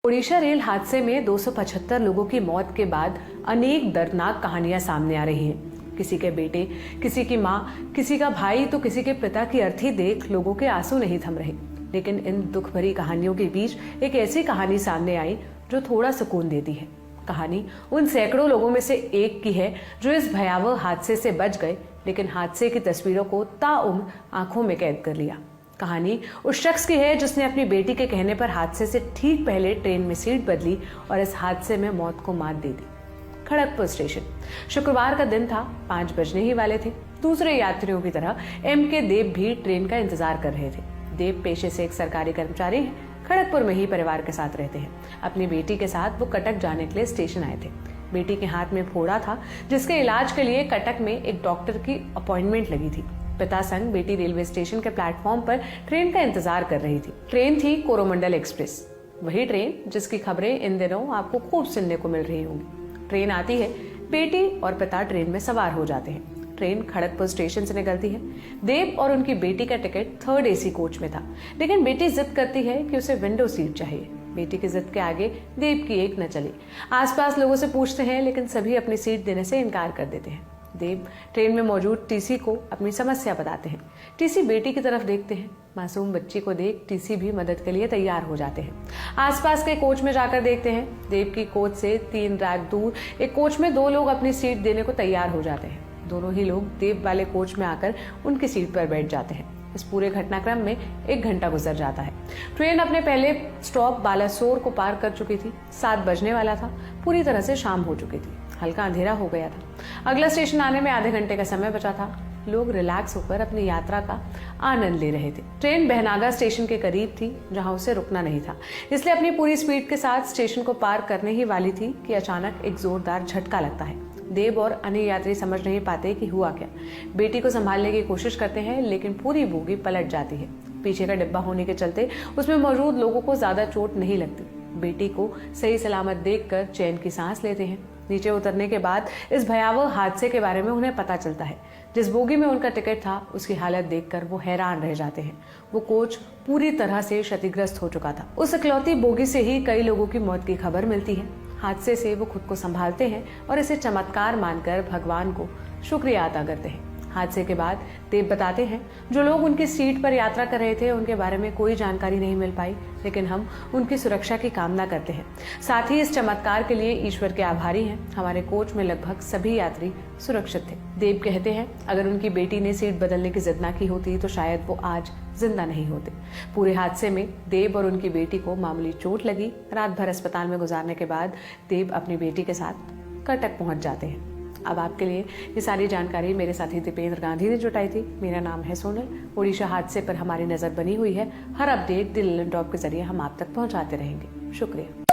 Odisha rail हादसे में 275 लोगों की मौत के बाद अनेक दर्दनाक कहानियां सामने आ रही हैं। किसी के बेटे, किसी की माँ, किसी का भाई तो किसी के पिता की अर्थी देख लोगों के आंसू नहीं थम रहे। लेकिन इन दुख भरी कहानियों के बीच एक ऐसी कहानी सामने आई जो थोड़ा सुकून देती है। कहानी उन सैकड़ों लोगों में से एक की है जो इस भयावह हादसे से बच गए, लेकिन हादसे की तस्वीरों को ताउम्र आंखों में कैद कर लिया। कहानी उस शख्स की है जिसने अपनी बेटी के कहने पर हादसे से ठीक पहले ट्रेन में सीट बदली और इस हादसे में मौत को मात दे दी। खड़गपुर स्टेशन, शुक्रवार का दिन था, 5 बजने ही वाले थे। दूसरे यात्रियों की तरह के देव भी ट्रेन का इंतजार कर रहे थे। देव पेशे से एक सरकारी कर्मचारी हैं, खड़गपुर में ही परिवार के साथ रहते हैं। अपनी बेटी के साथ वो कटक जाने के लिए स्टेशन आए थे। बेटी के हाथ में फोड़ा था, जिसके इलाज के लिए कटक में एक डॉक्टर की अपॉइंटमेंट लगी थी। पिता संग बेटी रेलवे स्टेशन के प्लेटफॉर्म पर ट्रेन का इंतजार कर रही थी। ट्रेन थी कोरोमंडल एक्सप्रेस, वही ट्रेन जिसकी खबरें इन दिनों आपको खूब सुनने को मिल रही होंगी। ट्रेन आती है, बेटी और पिता ट्रेन में सवार हो जाते हैं। ट्रेन खड़गपुर स्टेशन से निकलती है। देव और उनकी बेटी का टिकट 3rd AC कोच में था, लेकिन बेटी जिद करती है कि उसे विंडो सीट चाहिए। बेटी की जिद के आगे देव की एक न चली। आसपास लोगों से पूछते हैं, लेकिन सभी अपनी सीट देने से इनकार कर देते हैं। देव ट्रेन में मौजूद टीसी को अपनी समस्या बताते हैं। टीसी बेटी की तरफ देखते हैं। मासूम बच्ची को देख टीसी भी मदद के लिए तैयार हो जाते हैं। आसपास के कोच में जाकर देखते हैं, देव की कोच से 3 रैक दूर एक कोच में 2 लोग अपनी सीट देने को तैयार हो जाते हैं। दोनों ही लोग देव वाले कोच में आकर उनकी सीट पर बैठ जाते हैं। इस पूरे घटनाक्रम में 1 घंटा गुजर जाता है। ट्रेन अपने पहले स्टॉप बालासोर को पार कर चुकी थी। 7 बजने वाला था। पूरी तरह से शाम हो चुकी थी। हल्का अंधेरा हो गया था। अगला स्टेशन आने में आधे घंटे का समय बचा था। लोग रिलैक्स होकर अपनी यात्रा का आनंद ले रहे थे। ट्रेन बहनागा स्टेशन के करीब थी, जहां उसे रुकना नहीं था, इसलिए अपनी पूरी स्पीड के साथ स्टेशन को पार करने ही वाली थी कि अचानक एक जोरदार झटका लगता है। देव और अन्य यात्री समझ नहीं पाते कि हुआ क्या। बेटी को संभालने की कोशिश करते हैं, लेकिन पूरी बोगी पलट जाती है। पीछे का डिब्बा होने के चलते उसमें मौजूद लोगों को ज्यादा चोट नहीं लगती। बेटी को सही सलामत देखकर चैन की सांस लेते हैं। नीचे उतरने के बाद इस भयावह हादसे के बारे में उन्हें पता चलता है। जिस बोगी में उनका टिकट था, उसकी हालत देखकर वो हैरान रह जाते हैं। वो कोच पूरी तरह से क्षतिग्रस्त हो चुका था। उस इकलौती बोगी से ही कई लोगों की मौत की खबर मिलती है। हादसे से वो खुद को संभालते हैं और इसे चमत्कार मानकर भगवान को शुक्रिया अदा करते हैं। हादसे के बाद देव बताते हैं, जो लोग उनकी सीट पर यात्रा कर रहे थे उनके बारे में कोई जानकारी नहीं मिल पाई, लेकिन हम उनकी सुरक्षा की कामना करते हैं। साथ ही इस चमत्कार के लिए ईश्वर के आभारी हैं। हमारे कोच में लगभग सभी यात्री सुरक्षित थे। देव कहते हैं, अगर उनकी बेटी ने सीट बदलने की जिद ना की होती तो शायद वो आज जिंदा नहीं होते। पूरे हादसे में देव और उनकी बेटी को मामूली चोट लगी। रात भर अस्पताल में गुजारने के बाद देव अपनी बेटी के साथ कटक पहुंच जाते हैं। अब आपके लिए ये सारी जानकारी मेरे साथी दीपेंद्र गांधी ने जुटाई थी। मेरा नाम है सोनल। ओडिशा हादसे पर हमारी नजर बनी हुई है। हर अपडेट दिल टॉप के जरिए हम आप तक पहुंचाते रहेंगे। शुक्रिया।